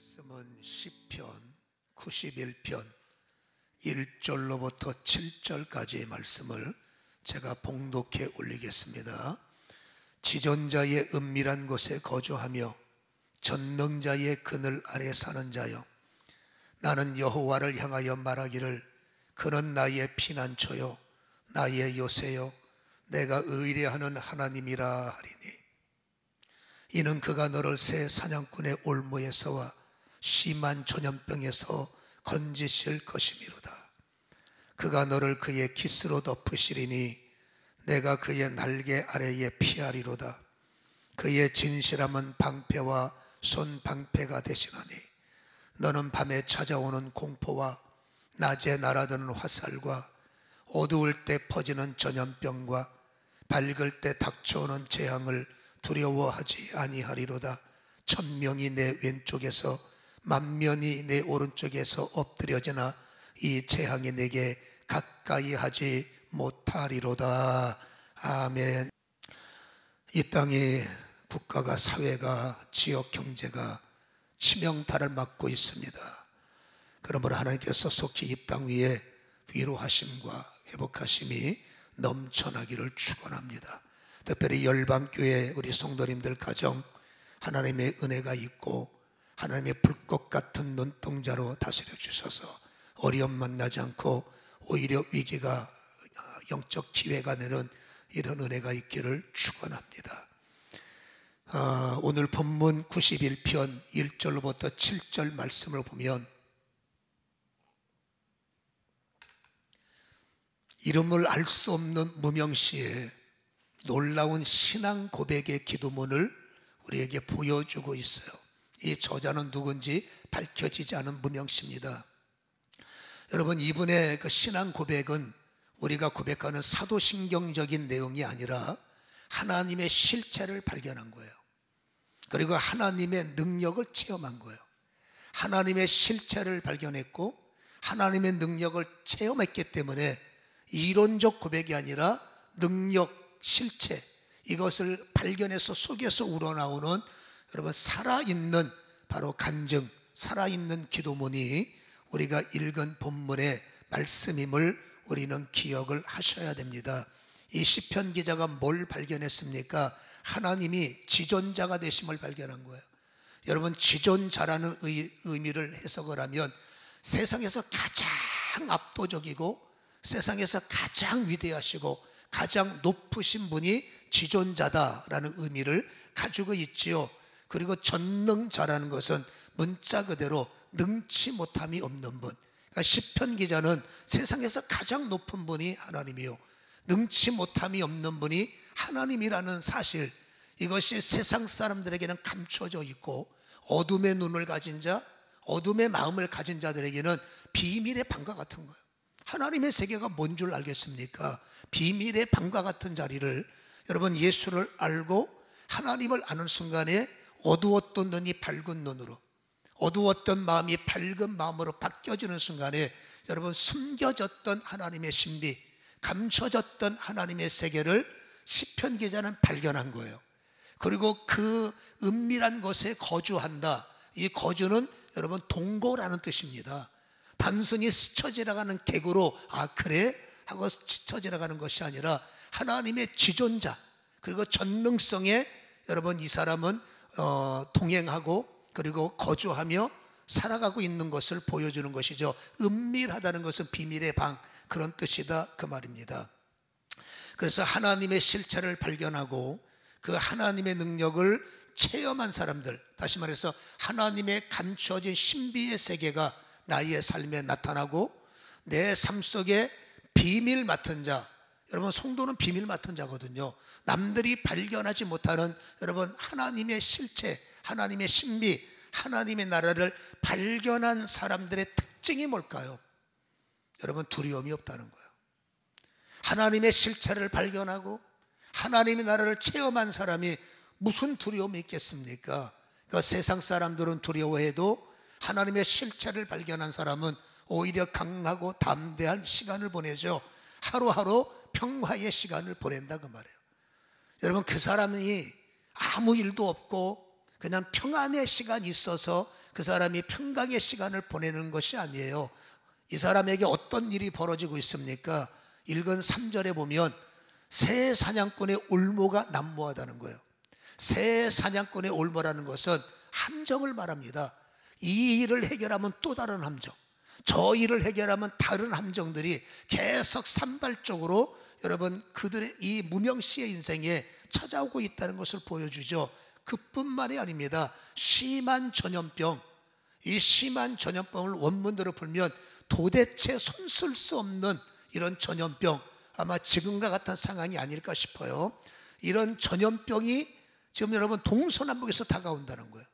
말씀은 시편 91편 1절로부터 7절까지의 말씀을 제가 봉독해 올리겠습니다. 지존자의 은밀한 곳에 거주하며 전능자의 그늘 아래 사는 자여, 나는 여호와를 향하여 말하기를 그는 나의 피난처요 나의 요새요 내가 의뢰하는 하나님이라 하리니, 이는 그가 너를 새 사냥꾼의 올무에서와 심한 전염병에서 건지실 것이미로다. 그가 너를 그의 깃으로 덮으시리니 내가 그의 날개 아래에 피하리로다. 그의 진실함은 방패와 손방패가 되시나니, 너는 밤에 찾아오는 공포와 낮에 날아드는 화살과 어두울 때 퍼지는 전염병과 밝을 때 닥쳐오는 재앙을 두려워하지 아니하리로다. 천명이 내 왼쪽에서 만면이 내 오른쪽에서 엎드려지나 이 재앙이 내게 가까이 하지 못하리로다. 아멘. 이 땅에 국가가, 사회가, 지역 경제가 치명타를 맞고 있습니다. 그러므로 하나님께서 속히 이 땅 위에 위로하심과 회복하심이 넘쳐나기를 축원합니다. 특별히 열방교회 우리 성도님들 가정 하나님의 은혜가 있고 하나님의 불꽃 같은 눈동자로 다스려 주셔서 어려움 만나지 않고 오히려 위기가 영적 기회가 되는 이런 은혜가 있기를 축원합니다. 오늘 본문 91편 1절로부터 7절 말씀을 보면, 이름을 알 수 없는 무명시에 놀라운 신앙 고백의 기도문을 우리에게 보여주고 있어요. 이 저자는 누군지 밝혀지지 않은 무명시입니다. 여러분, 이분의 그 신앙 고백은 우리가 고백하는 사도신경적인 내용이 아니라 하나님의 실체를 발견한 거예요. 그리고 하나님의 능력을 체험한 거예요. 하나님의 실체를 발견했고 하나님의 능력을 체험했기 때문에 이론적 고백이 아니라 능력, 실체, 이것을 발견해서 속에서 우러나오는 여러분 살아있는 바로 간증, 살아있는 기도문이 우리가 읽은 본문의 말씀임을 우리는 기억을 하셔야 됩니다. 이 시편 기자가 뭘 발견했습니까? 하나님이 지존자가 되심을 발견한 거예요. 여러분, 지존자라는 의미를 해석을 하면 세상에서 가장 압도적이고 세상에서 가장 위대하시고 가장 높으신 분이 지존자다라는 의미를 가지고 있지요. 그리고 전능자라는 것은 문자 그대로 능치 못함이 없는 분. 그러니까 시편 기자는 세상에서 가장 높은 분이 하나님이요, 능치 못함이 없는 분이 하나님이라는 사실, 이것이 세상 사람들에게는 감춰져 있고 어둠의 눈을 가진 자, 어둠의 마음을 가진 자들에게는 비밀의 방과 같은 거예요. 하나님의 세계가 뭔 줄 알겠습니까? 비밀의 방과 같은 자리를, 여러분, 예수를 알고 하나님을 아는 순간에 어두웠던 눈이 밝은 눈으로, 어두웠던 마음이 밝은 마음으로 바뀌어지는 순간에 여러분, 숨겨졌던 하나님의 신비, 감춰졌던 하나님의 세계를 시편 기자는 발견한 거예요. 그리고 그 은밀한 곳에 거주한다. 이 거주는 여러분 동거라는 뜻입니다. 단순히 스쳐 지나가는 객으로 그래? 하고 스쳐 지나가는 것이 아니라 하나님의 지존자, 그리고 전능성에 여러분 이 사람은 동행하고 그리고 거주하며 살아가고 있는 것을 보여주는 것이죠. 은밀하다는 것은 비밀의 방, 그런 뜻이다, 그 말입니다. 그래서 하나님의 실체를 발견하고 그 하나님의 능력을 체험한 사람들, 다시 말해서 하나님의 감추어진 신비의 세계가 나의 삶에 나타나고 내 삶 속에 비밀 맡은 자, 여러분 성도는 비밀 맡은 자거든요. 남들이 발견하지 못하는 여러분 하나님의 실체, 하나님의 신비, 하나님의 나라를 발견한 사람들의 특징이 뭘까요? 여러분, 두려움이 없다는 거예요. 하나님의 실체를 발견하고 하나님의 나라를 체험한 사람이 무슨 두려움이 있겠습니까? 그러니까 세상 사람들은 두려워해도 하나님의 실체를 발견한 사람은 오히려 강하고 담대한 시간을 보내죠. 하루하루 평화의 시간을 보낸다, 그 말이에요. 여러분, 그 사람이 아무 일도 없고 그냥 평안의 시간이 있어서 그 사람이 평강의 시간을 보내는 것이 아니에요. 이 사람에게 어떤 일이 벌어지고 있습니까? 읽은 3절에 보면 새 사냥꾼의 올무가 난무하다는 거예요. 새 사냥꾼의 올무라는 것은 함정을 말합니다. 이 일을 해결하면 또 다른 함정, 저 일을 해결하면 다른 함정들이 계속 산발적으로 여러분 그들의 이 무명씨의 인생에 찾아오고 있다는 것을 보여주죠. 그뿐만이 아닙니다. 심한 전염병, 이 심한 전염병을 원문대로 풀면 도대체 손쓸 수 없는 이런 전염병, 아마 지금과 같은 상황이 아닐까 싶어요. 이런 전염병이 지금 여러분 동서남북에서 다가온다는 거예요.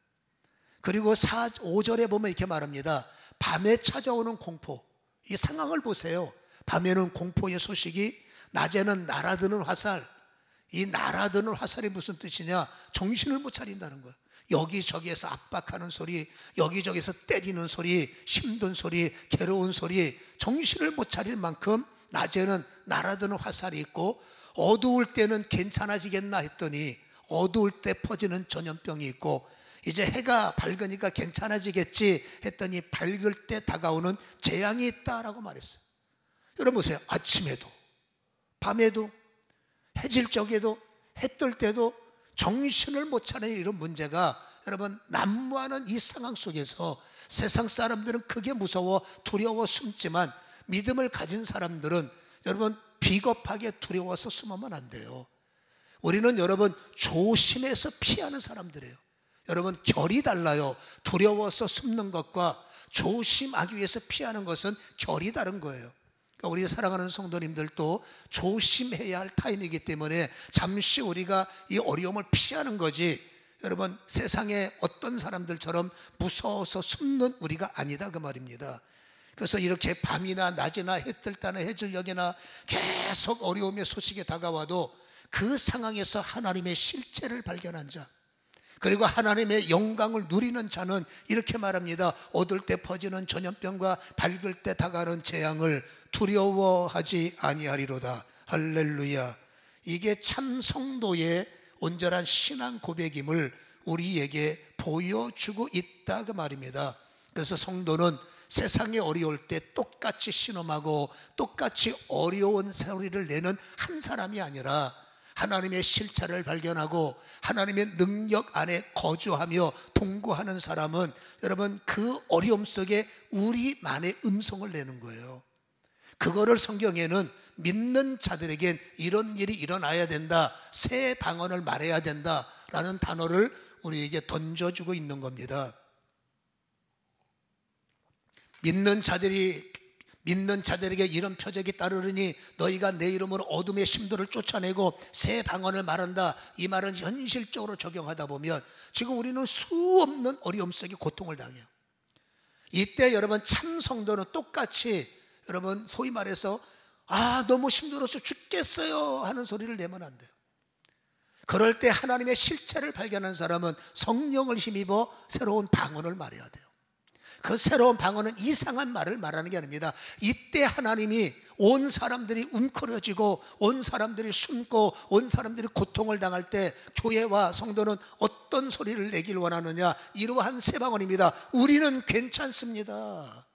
그리고 5절에 보면 이렇게 말합니다. 밤에 찾아오는 공포, 이 상황을 보세요. 밤에는 공포의 소식이, 낮에는 날아드는 화살. 이 날아드는 화살이 무슨 뜻이냐? 정신을 못 차린다는 거예요. 여기저기에서 압박하는 소리, 여기저기에서 때리는 소리, 힘든 소리, 괴로운 소리, 정신을 못 차릴 만큼 낮에는 날아드는 화살이 있고, 어두울 때는 괜찮아지겠나 했더니 어두울 때 퍼지는 전염병이 있고, 이제 해가 밝으니까 괜찮아지겠지 했더니 밝을 때 다가오는 재앙이 있다라고 말했어요. 여러분 보세요. 아침에도 밤에도 해질 적에도 해 뜰 때도 정신을 못 차리는 이런 문제가 여러분 난무하는 이 상황 속에서 세상 사람들은 크게 무서워 두려워 숨지만, 믿음을 가진 사람들은 여러분 비겁하게 두려워서 숨으면 안 돼요. 우리는 여러분 조심해서 피하는 사람들이에요. 여러분 결이 달라요. 두려워서 숨는 것과 조심하기 위해서 피하는 것은 결이 다른 거예요. 그러니까 우리 사랑하는 성도님들도 조심해야 할 타임이기 때문에 잠시 우리가 이 어려움을 피하는 거지, 여러분 세상에 어떤 사람들처럼 무서워서 숨는 우리가 아니다 그 말입니다. 그래서 이렇게 밤이나 낮이나 해 뜰 때나 해질녘이나 계속 어려움의 소식이 다가와도 그 상황에서 하나님의 실체를 발견한 자, 그리고 하나님의 영광을 누리는 자는 이렇게 말합니다. 어두울 때 퍼지는 전염병과 밝을 때 다가오는 재앙을 두려워하지 아니하리로다. 할렐루야. 이게 참 성도의 온전한 신앙 고백임을 우리에게 보여주고 있다 그 말입니다. 그래서 성도는 세상이 어려울 때 똑같이 신음하고 똑같이 어려운 소리를 내는 한 사람이 아니라, 하나님의 실체를 발견하고 하나님의 능력 안에 거주하며 동거하는 사람은 여러분 그 어려움 속에 우리만의 음성을 내는 거예요. 그거를 성경에는 믿는 자들에겐 이런 일이 일어나야 된다, 새 방언을 말해야 된다라는 단어를 우리에게 던져주고 있는 겁니다. 믿는 자들에게 이런 표적이 따르리니 너희가 내 이름으로 어둠의 심도를 쫓아내고 새 방언을 말한다. 이 말은 현실적으로 적용하다 보면 지금 우리는 수없는 어려움 속에 고통을 당해요. 이때 여러분 참 성도는 똑같이 여러분 소위 말해서 너무 힘들어서 죽겠어요 하는 소리를 내면 안 돼요. 그럴 때 하나님의 실체를 발견한 사람은 성령을 힘입어 새로운 방언을 말해야 돼요. 그 새로운 방언은 이상한 말을 말하는 게 아닙니다. 이때 하나님이 온 사람들이 웅크려지고 온 사람들이 숨고 온 사람들이 고통을 당할 때 교회와 성도는 어떤 소리를 내길 원하느냐, 이러한 새 방언입니다. 우리는 괜찮습니다.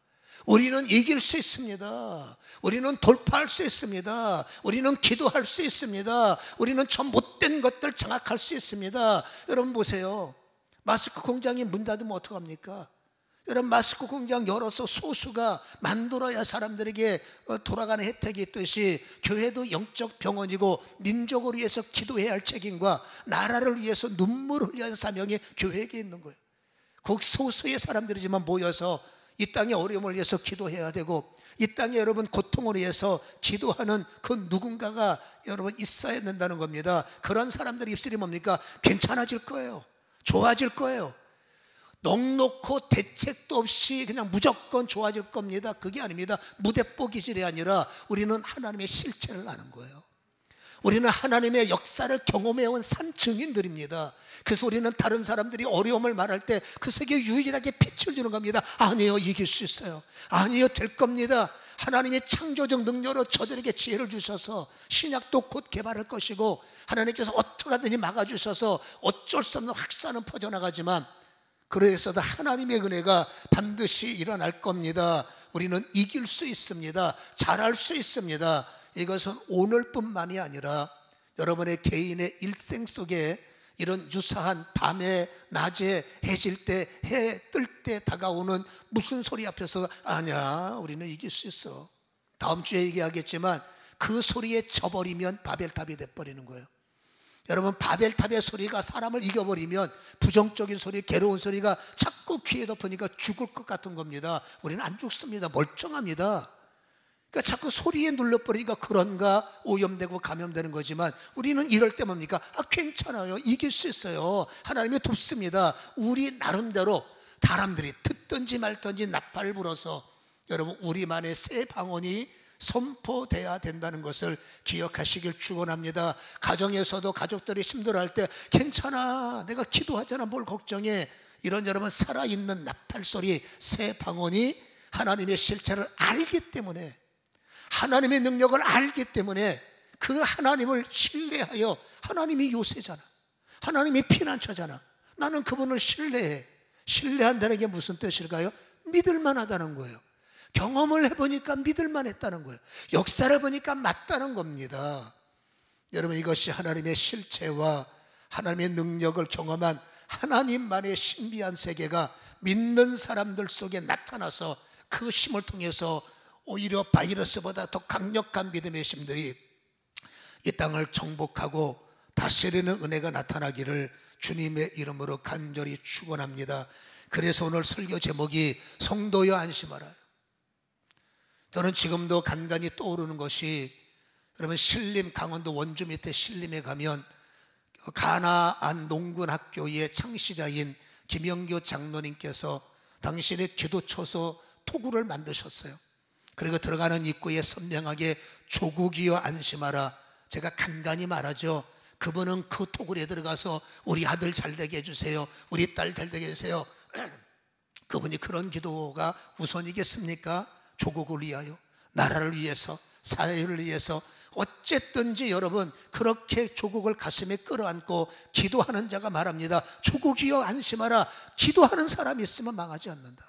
우리는 이길 수 있습니다. 우리는 돌파할 수 있습니다. 우리는 기도할 수 있습니다. 우리는 저 못된 것들 장악할 수 있습니다. 여러분 보세요. 마스크 공장이 문 닫으면 어떡합니까? 여러분 마스크 공장 열어서 소수가 만들어야 사람들에게 돌아가는 혜택이 있듯이, 교회도 영적 병원이고 민족을 위해서 기도해야 할 책임과 나라를 위해서 눈물을 흘려야 할 사명이 교회에게 있는 거예요. 극소수의 사람들이지만 모여서 이 땅의 어려움을 위해서 기도해야 되고, 이 땅에 여러분 고통을 위해서 기도하는 그 누군가가 여러분 있어야 된다는 겁니다. 그런 사람들의 입술이 뭡니까? 괜찮아질 거예요. 좋아질 거예요. 넉넉고 대책도 없이 그냥 무조건 좋아질 겁니다. 그게 아닙니다. 무대뽀 기질이 아니라 우리는 하나님의 실체를 아는 거예요. 우리는 하나님의 역사를 경험해온 산 증인들입니다. 그래서 우리는 다른 사람들이 어려움을 말할 때 그 속에 유일하게 빛을 주는 겁니다. 아니에요, 이길 수 있어요. 아니에요, 될 겁니다. 하나님의 창조적 능력으로 저들에게 지혜를 주셔서 신약도 곧 개발할 것이고, 하나님께서 어떻게 하든지 막아주셔서 어쩔 수 없는 확산은 퍼져나가지만, 그래서도 하나님의 은혜가 반드시 일어날 겁니다. 우리는 이길 수 있습니다. 잘할 수 있습니다. 이것은 오늘뿐만이 아니라 여러분의 개인의 일생 속에 이런 유사한 밤에 낮에 해질 때 해 뜰 때 다가오는 무슨 소리 앞에서 아니야 우리는 이길 수 있어. 다음 주에 얘기하겠지만 그 소리에 져버리면 바벨탑이 돼버리는 거예요. 여러분 바벨탑의 소리가 사람을 이겨버리면 부정적인 소리, 괴로운 소리가 자꾸 귀에 덮으니까 죽을 것 같은 겁니다. 우리는 안 죽습니다. 멀쩡합니다. 그러니까 자꾸 소리에 눌러버리니까 그런가 오염되고 감염되는 거지만 우리는 이럴 때 뭡니까? 괜찮아요. 이길 수 있어요. 하나님이 돕습니다. 우리 나름대로 사람들이 듣든지 말든지 나팔 불어서 여러분 우리만의 새 방언이 선포돼야 된다는 것을 기억하시길 축원합니다. 가정에서도 가족들이 힘들어할 때 괜찮아 내가 기도하잖아 뭘 걱정해 이런 여러분 살아있는 나팔 소리 새 방언이 하나님의 실체를 알기 때문에 하나님의 능력을 알기 때문에 그 하나님을 신뢰하여 하나님이 요새잖아 하나님이 피난처잖아 나는 그분을 신뢰해. 신뢰한다는 게 무슨 뜻일까요? 믿을만 하다는 거예요. 경험을 해보니까 믿을만 했다는 거예요. 역사를 보니까 맞다는 겁니다. 여러분 이것이 하나님의 실체와 하나님의 능력을 경험한 하나님만의 신비한 세계가 믿는 사람들 속에 나타나서 그 힘을 통해서 오히려 바이러스보다 더 강력한 믿음의 힘들이 이 땅을 정복하고 다스리는 은혜가 나타나기를 주님의 이름으로 간절히 축원합니다. 그래서 오늘 설교 제목이 성도여 안심하라. 저는 지금도 간간히 떠오르는 것이 여러분 신림 강원도 원주 밑에 신림에 가면 가나안 농군학교의 창시자인 김영교 장로님께서 당신의 기도초소 토구를 만드셨어요. 그리고 들어가는 입구에 선명하게 조국이여 안심하라. 제가 간간히 말하죠. 그분은 그 토굴에 들어가서 우리 아들 잘되게 해주세요 우리 딸 잘되게 해주세요 그분이 그런 기도가 우선이겠습니까? 조국을 위하여 나라를 위해서 사회를 위해서 어쨌든지 여러분 그렇게 조국을 가슴에 끌어안고 기도하는 자가 말합니다. 조국이여 안심하라. 기도하는 사람이 있으면 망하지 않는다.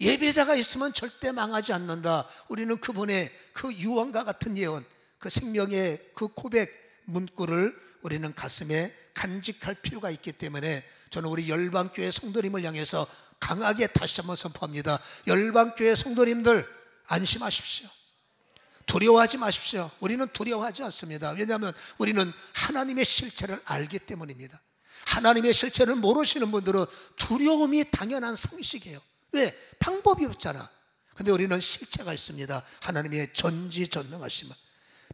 예배자가 있으면 절대 망하지 않는다. 우리는 그분의 그 유언과 같은 예언 그 생명의 그 고백 문구를 우리는 가슴에 간직할 필요가 있기 때문에 저는 우리 열방교회 성도님을 향해서 강하게 다시 한번 선포합니다. 열방교회 성도님들 안심하십시오. 두려워하지 마십시오. 우리는 두려워하지 않습니다. 왜냐하면 우리는 하나님의 실체를 알기 때문입니다. 하나님의 실체를 모르시는 분들은 두려움이 당연한 상식이에요. 왜? 방법이 없잖아. 근데 우리는 실체가 있습니다. 하나님의 전지전능하심을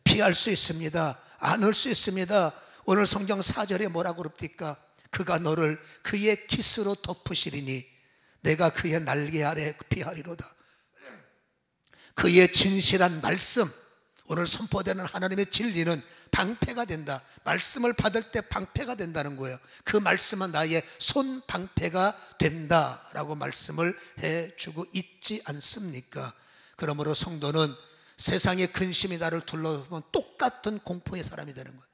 피할 수 있습니다. 안을 수 있습니다. 오늘 성경 4절에 뭐라고 그럽니까? 그가 너를 그의 깃으로 덮으시리니 내가 그의 날개 아래 피하리로다. 그의 진실한 말씀 오늘 선포되는 하나님의 진리는 방패가 된다. 말씀을 받을 때 방패가 된다는 거예요. 그 말씀은 나의 손 방패가 된다라고 말씀을 해주고 있지 않습니까? 그러므로 성도는 세상의 근심이 나를 둘러보면 똑같은 공포의 사람이 되는 거예요.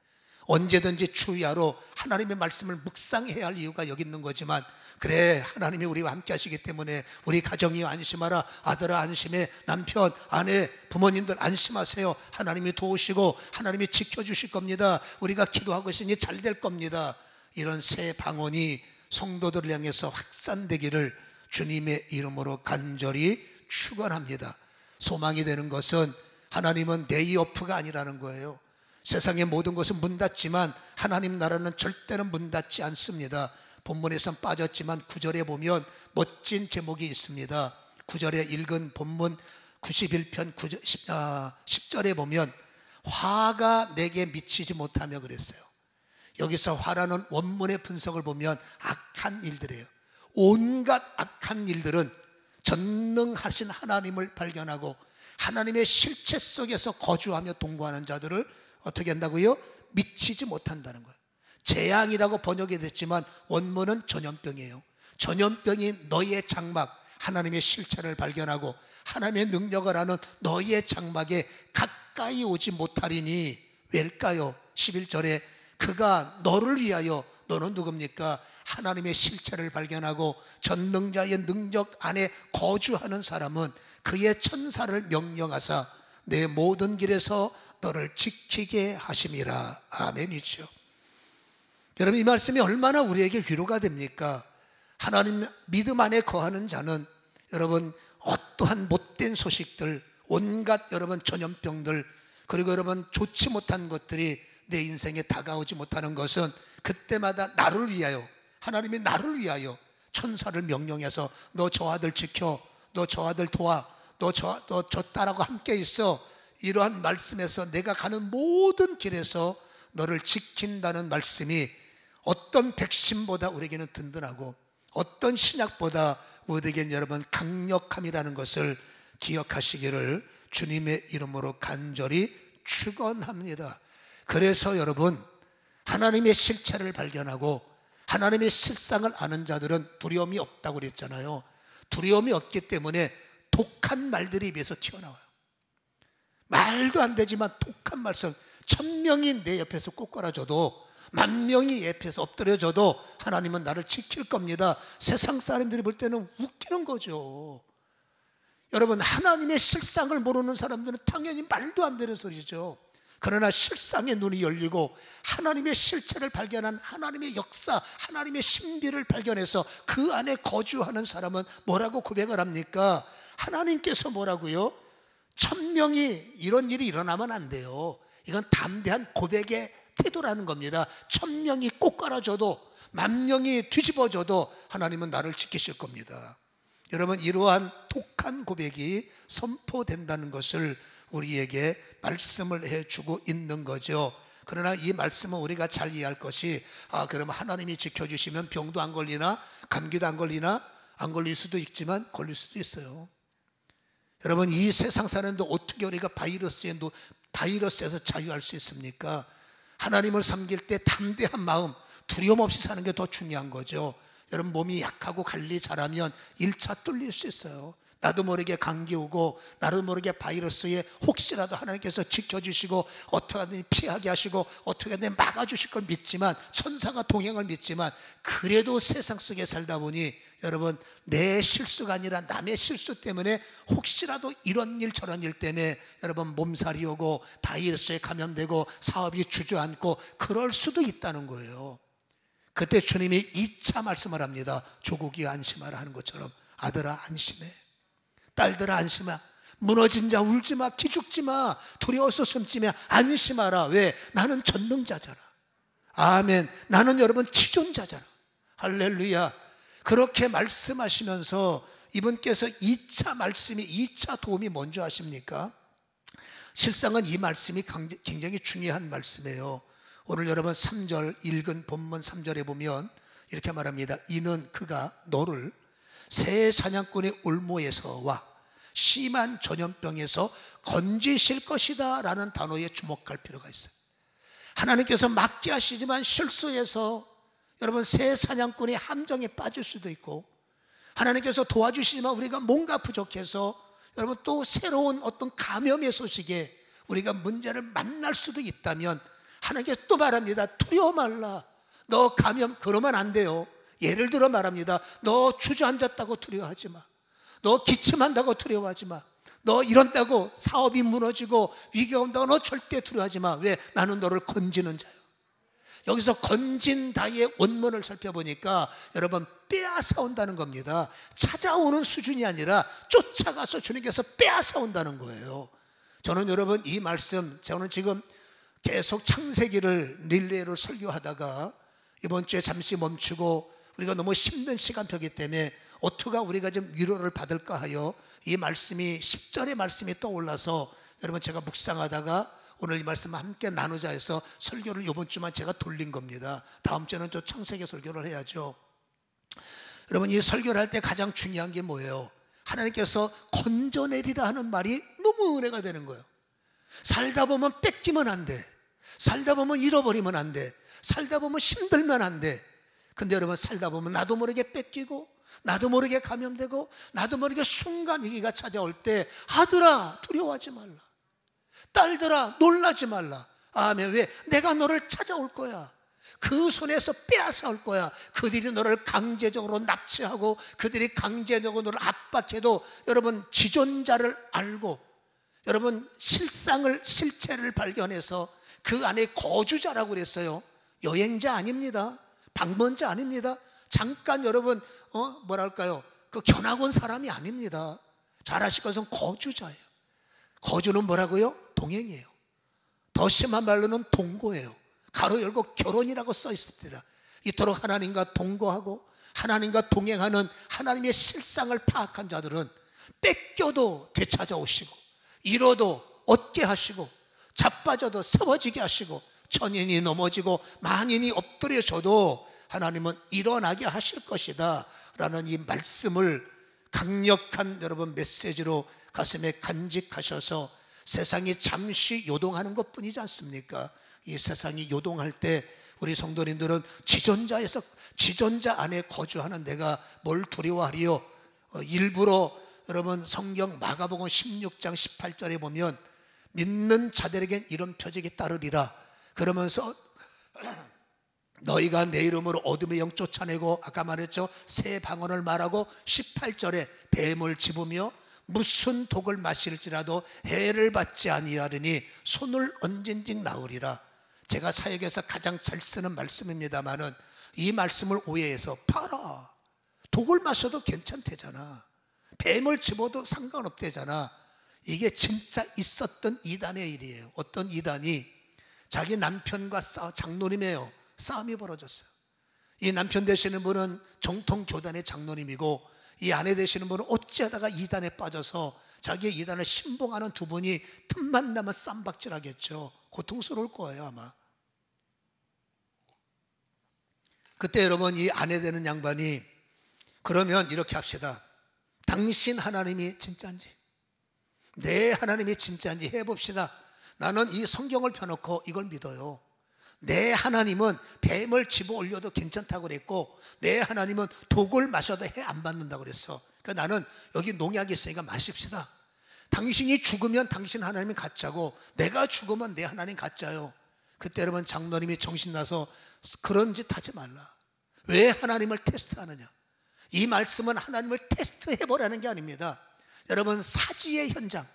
언제든지 주야로 하나님의 말씀을 묵상해야 할 이유가 여기 있는 거지만 그래 하나님이 우리와 함께 하시기 때문에 우리 가정이 안심하라. 아들아 안심해. 남편 아내 부모님들 안심하세요. 하나님이 도우시고 하나님이 지켜주실 겁니다. 우리가 기도하고 있으니 잘 될 겁니다. 이런 새 방언이 성도들을 향해서 확산되기를 주님의 이름으로 간절히 축원합니다. 소망이 되는 것은 하나님은 데이오프가 아니라는 거예요. 세상의 모든 것은 문 닫지만 하나님 나라는 절대로 문 닫지 않습니다. 본문에선 빠졌지만 9절에 보면 멋진 제목이 있습니다. 9절에 읽은 본문 91편 10절에 보면 화가 내게 미치지 못하며 그랬어요. 여기서 화라는 원문의 분석을 보면 악한 일들이에요. 온갖 악한 일들은 전능하신 하나님을 발견하고 하나님의 실체 속에서 거주하며 동거하는 자들을 어떻게 한다고요? 미치지 못한다는 거예요. 재앙이라고 번역이 됐지만 원문은 전염병이에요. 전염병이 너의 장막 하나님의 실체를 발견하고 하나님의 능력을 아는 너의 장막에 가까이 오지 못하리니 왜일까요? 11절에 그가 너를 위하여 너는 누굽니까? 하나님의 실체를 발견하고 전능자의 능력 안에 거주하는 사람은 그의 천사를 명령하사 내 모든 길에서 너를 지키게 하심이라. 아멘이죠. 여러분, 이 말씀이 얼마나 우리에게 위로가 됩니까? 하나님 믿음 안에 거하는 자는 여러분 어떠한 못된 소식들, 온갖 여러분 전염병들, 그리고 여러분 좋지 못한 것들이 내 인생에 다가오지 못하는 것은 그때마다 나를 위하여, 하나님이 나를 위하여 천사를 명령해서 너 저 아들 지켜, 너 저 아들 도와, 너 저 딸하고 함께 있어, 이러한 말씀에서 내가 가는 모든 길에서 너를 지킨다는 말씀이 어떤 백신보다 우리에게는 든든하고 어떤 신약보다 우리에게는 여러분 강력함이라는 것을 기억하시기를 주님의 이름으로 간절히 축원합니다. 그래서 여러분, 하나님의 실체를 발견하고 하나님의 실상을 아는 자들은 두려움이 없다고 그랬잖아요. 두려움이 없기 때문에 독한 말들이 입에서 튀어나와요. 말도 안 되지만 독한 말씀, 1000명이 내 옆에서 꼬꾸라져도, 10,000명이 옆에서 엎드려져도 하나님은 나를 지킬 겁니다. 세상 사람들이 볼 때는 웃기는 거죠. 여러분, 하나님의 실상을 모르는 사람들은 당연히 말도 안 되는 소리죠. 그러나 실상의 눈이 열리고 하나님의 실체를 발견한 하나님의 역사, 하나님의 신비를 발견해서 그 안에 거주하는 사람은 뭐라고 고백을 합니까? 하나님께서 뭐라고요? 1000명이 이런 일이 일어나면 안 돼요. 이건 담대한 고백의 태도라는 겁니다. 1000명이 꼬꾸라져도, 10,000명이 뒤집어져도 하나님은 나를 지키실 겁니다. 여러분, 이러한 독한 고백이 선포된다는 것을 우리에게 말씀을 해주고 있는 거죠. 그러나 이 말씀은 우리가 잘 이해할 것이, 그럼 하나님이 지켜주시면 병도 안 걸리나, 감기도 안 걸리나, 안 걸릴 수도 있지만 걸릴 수도 있어요. 여러분, 이 세상 사는데 어떻게 우리가 바이러스에서 자유할 수 있습니까? 하나님을 섬길 때 담대한 마음, 두려움 없이 사는 게 더 중요한 거죠. 여러분, 몸이 약하고 관리 잘하면 1차 뚫릴 수 있어요. 나도 모르게 감기 오고, 나도 모르게 바이러스에 혹시라도 하나님께서 지켜주시고 어떻게든 피하게 하시고 어떻게든 막아주실 걸 믿지만, 천사가 동행을 믿지만, 그래도 세상 속에 살다 보니 여러분, 내 실수가 아니라 남의 실수 때문에 혹시라도 이런 일 저런 일 때문에 여러분 몸살이 오고 바이러스에 감염되고 사업이 주저앉고 그럴 수도 있다는 거예요. 그때 주님이 2차 말씀을 합니다. 조국이 안심하라 하는 것처럼, 아들아 안심해, 딸들아 안심하, 무너진 자 울지 마, 기죽지 마, 두려워서 숨지 마, 안심하라. 왜? 나는 전능자잖아. 아멘. 나는 여러분 치존자잖아. 할렐루야. 그렇게 말씀하시면서 이분께서 2차 말씀이, 2차 도움이 뭔지 아십니까? 실상은 이 말씀이 굉장히 중요한 말씀이에요. 오늘 여러분 3절 읽은 본문 3절에 보면 이렇게 말합니다. 이는 그가 너를 새 사냥꾼의 올무에서와 심한 전염병에서 건지실 것이다 라는 단어에 주목할 필요가 있어요. 하나님께서 맡게 하시지만 실수해서 여러분 새 사냥꾼의 함정에 빠질 수도 있고, 하나님께서 도와주시지만 우리가 뭔가 부족해서 여러분 또 새로운 어떤 감염의 소식에 우리가 문제를 만날 수도 있다면 하나님께서 또 말합니다. 두려워 말라. 너 감염 그러면 안 돼요. 예를 들어 말합니다. 너 주저앉았다고 두려워하지 마. 너 기침한다고 두려워하지 마. 너 이런다고 사업이 무너지고 위기가 온다고 너 절대 두려워하지 마. 왜? 나는 너를 건지는 자요. 여기서 건진다의 원문을 살펴보니까 여러분 빼앗아온다는 겁니다. 찾아오는 수준이 아니라 쫓아가서 주님께서 빼앗아온다는 거예요. 저는 여러분 이 말씀, 저는 지금 계속 창세기를 릴레이로 설교하다가 이번 주에 잠시 멈추고 우리가 너무 힘든 시간표이기 때문에 어떻게 우리가 좀 위로를 받을까 하여 이 말씀이 10절의 말씀이 떠올라서 여러분 제가 묵상하다가 오늘 이 말씀을 함께 나누자 해서 설교를 이번 주만 제가 돌린 겁니다. 다음 주에는 또 창세기 설교를 해야죠. 여러분 이 설교를 할 때 가장 중요한 게 뭐예요? 하나님께서 건져내리라 하는 말이 너무 은혜가 되는 거예요. 살다 보면 뺏기면 안 돼. 살다 보면 잃어버리면 안 돼. 살다 보면 힘들면 안 돼. 근데 여러분 살다 보면 나도 모르게 뺏기고 나도 모르게 감염되고 나도 모르게 순간 위기가 찾아올 때 아들아 두려워하지 말라. 딸들아 놀라지 말라. 아멘. 왜? 내가 너를 찾아올 거야. 그 손에서 빼앗아올 거야. 그들이 너를 강제적으로 납치하고 그들이 강제적으로 너를 압박해도 여러분 지존자를 알고 여러분 실체를 발견해서 그 안에 거주자라고 그랬어요. 여행자 아닙니다. 방문자 아닙니다. 잠깐 여러분 뭐랄까요, 그 견학 온 사람이 아닙니다. 잘 아실 것은 거주자예요. 거주는 뭐라고요? 동행이에요. 더 심한 말로는 동거예요. 가로 열고 결혼이라고 써 있습니다. 이토록 하나님과 동거하고 하나님과 동행하는 하나님의 실상을 파악한 자들은 뺏겨도 되찾아오시고 잃어도 얻게 하시고 자빠져도 세워지게 하시고 천인이 넘어지고 만인이 엎드려져도 하나님은 일어나게 하실 것이다 라는 이 말씀을 강력한 여러분 메시지로 가슴에 간직하셔서 세상이 잠시 요동하는 것 뿐이지 않습니까? 이 세상이 요동할 때 우리 성도님들은 지존자 안에 거주하는 내가 뭘 두려워하리요? 일부러 여러분 성경 마가복음 16장 18절에 보면 믿는 자들에겐 이런 표적이 따르리라 그러면서 너희가 내 이름으로 어둠의 영 쫓아내고 아까 말했죠, 새 방언을 말하고 18절에 뱀을 집으며 무슨 독을 마실지라도 해를 받지 아니하리니 손을 얹은즉 나으리라. 제가 사역에서 가장 잘 쓰는 말씀입니다만은 이 말씀을 오해해서 봐라, 독을 마셔도 괜찮대잖아, 뱀을 집어도 상관없대잖아. 이게 진짜 있었던 이단의 일이에요. 어떤 이단이 자기 남편과 장로님이에요. 싸움이 벌어졌어요. 이 남편 되시는 분은 정통 교단의 장로님이고 이 아내 되시는 분은 어찌하다가 이단에 빠져서 자기의 이단을 신봉하는 두 분이 틈만 나면 쌈박질하겠죠. 고통스러울 거예요 아마. 그때 여러분 이 아내 되는 양반이 그러면 이렇게 합시다. 당신 하나님이 진짜인지 내 하나님이 진짜인지 해봅시다. 나는 이 성경을 펴놓고 이걸 믿어요. 내 하나님은 뱀을 집어 올려도 괜찮다고 그랬고 내 하나님은 독을 마셔도 해 안 받는다고 그랬어. 그러니까 나는 여기 농약이 있으니까 마십시다. 당신이 죽으면 당신 하나님이 가짜고 내가 죽으면 내 하나님 가짜요. 그때 여러분 장로님이 정신나서 그런 짓 하지 말라. 왜 하나님을 테스트하느냐. 이 말씀은 하나님을 테스트해보라는 게 아닙니다. 여러분 사지의 현장,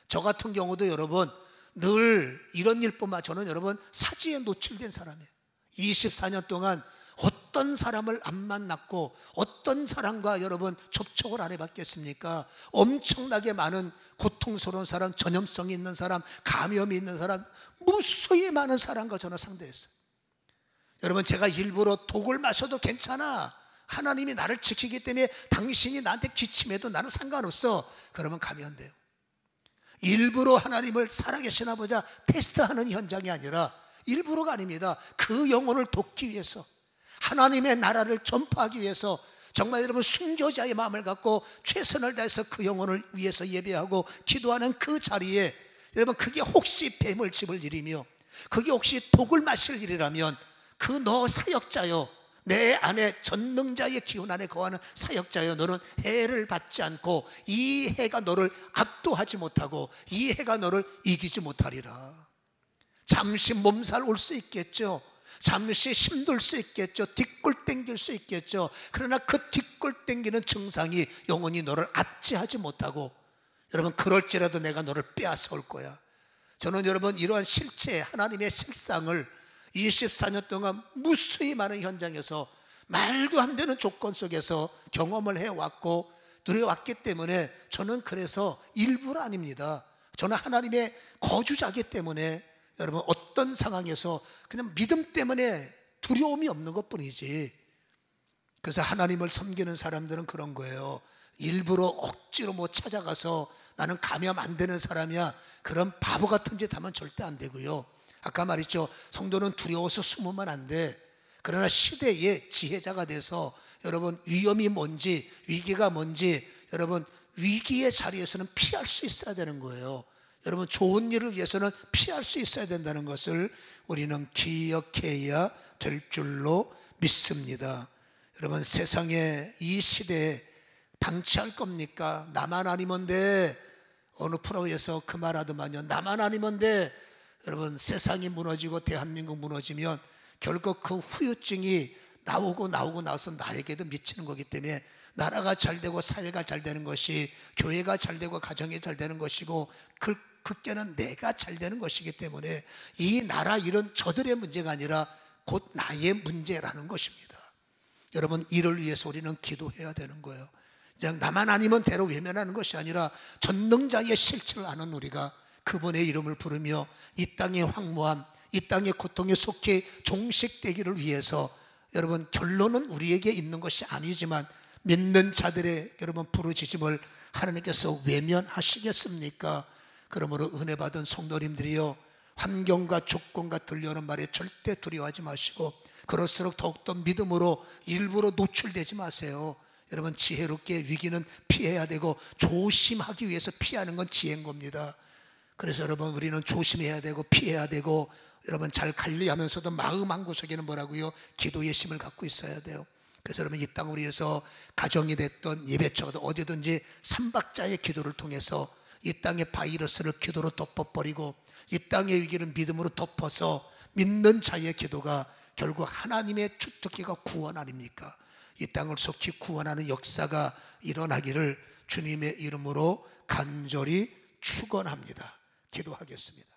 저 같은 경우도 여러분 늘 이런 일뿐만, 저는 여러분 사지에 노출된 사람이에요. 24년 동안 어떤 사람을 안 만났고 어떤 사람과 여러분 접촉을 안 해봤겠습니까? 엄청나게 많은 고통스러운 사람, 전염성이 있는 사람, 감염이 있는 사람, 무수히 많은 사람과 저는 상대했어요. 여러분 제가 일부러 독을 마셔도 괜찮아, 하나님이 나를 지키기 때문에 당신이 나한테 기침해도 나는 상관없어, 그러면 가면 안 돼요. 일부러 하나님을 살아계시나 보자 테스트하는 현장이 아니라 일부러가 아닙니다. 그 영혼을 돕기 위해서, 하나님의 나라를 전파하기 위해서 정말 여러분 순교자의 마음을 갖고 최선을 다해서 그 영혼을 위해서 예배하고 기도하는 그 자리에 여러분 그게 혹시 뱀을 집을 일이며 그게 혹시 독을 마실 일이라면 그 너 사역자요, 내 안에 전능자의 기운 안에 거하는 사역자여, 너는 해를 받지 않고 이 해가 너를 압도하지 못하고 이 해가 너를 이기지 못하리라. 잠시 몸살 올 수 있겠죠. 잠시 힘들 수 있겠죠. 뒷골 땡길 수 있겠죠. 그러나 그 뒷골 땡기는 증상이 영원히 너를 압제하지 못하고 여러분 그럴지라도 내가 너를 빼앗아 올 거야. 저는 여러분 이러한 실체, 하나님의 실상을 24년 동안 무수히 많은 현장에서 말도 안 되는 조건 속에서 경험을 해왔고 누려왔기 때문에 저는 그래서 일부러 아닙니다. 저는 하나님의 거주자이기 때문에 여러분 어떤 상황에서 그냥 믿음 때문에 두려움이 없는 것뿐이지. 그래서 하나님을 섬기는 사람들은 그런 거예요. 일부러 억지로 뭐 찾아가서 나는 감염 안 되는 사람이야, 그런 바보 같은 짓 하면 절대 안 되고요. 아까 말했죠, 성도는 두려워서 숨으면 안 돼. 그러나 시대의 지혜자가 돼서 여러분 위험이 뭔지 위기가 뭔지 여러분 위기의 자리에서는 피할 수 있어야 되는 거예요. 여러분 좋은 일을 위해서는 피할 수 있어야 된다는 것을 우리는 기억해야 될 줄로 믿습니다. 여러분 세상에 이 시대에 방치할 겁니까? 나만 아니면 돼. 어느 프로에서 그 말 하더만요. 나만 아니면 돼. 여러분 세상이 무너지고 대한민국 무너지면 결국 그 후유증이 나오고 나서 나에게도 미치는 거기 때문에 나라가 잘 되고 사회가 잘 되는 것이, 교회가 잘 되고 가정이 잘 되는 것이고, 그때는 내가 잘 되는 것이기 때문에 이 나라 이런 저들의 문제가 아니라 곧 나의 문제라는 것입니다. 여러분, 이를 위해서 우리는 기도해야 되는 거예요. 그냥 나만 아니면 대로 외면하는 것이 아니라 전능자의 실체를 아는 우리가 그분의 이름을 부르며 이 땅의 황무함, 이 땅의 고통에 속해 종식되기를 위해서, 여러분, 결론은 우리에게 있는 것이 아니지만 믿는 자들의 여러분 부르짖음을 하나님께서 외면하시겠습니까? 그러므로 은혜 받은 성도님들이여, 환경과 조건과 들려오는 말에 절대 두려워하지 마시고, 그럴수록 더욱더 믿음으로 일부러 노출되지 마세요. 여러분, 지혜롭게 위기는 피해야 되고 조심하기 위해서 피하는 건 지혜인 겁니다. 그래서 여러분, 우리는 조심해야 되고 피해야 되고, 여러분 잘 관리하면서도 마음 한구석에는 뭐라고요? 기도의 심을 갖고 있어야 돼요. 그래서 여러분, 이 땅을 위해서 가정이 됐던 예배처가 어디든지 삼박자의 기도를 통해서 이 땅의 바이러스를 기도로 덮어버리고 이 땅의 위기를 믿음으로 덮어서 믿는 자의 기도가 결국 하나님의 주특기가 구원 아닙니까? 이 땅을 속히 구원하는 역사가 일어나기를 주님의 이름으로 간절히 축원합니다. 기도하겠습니다.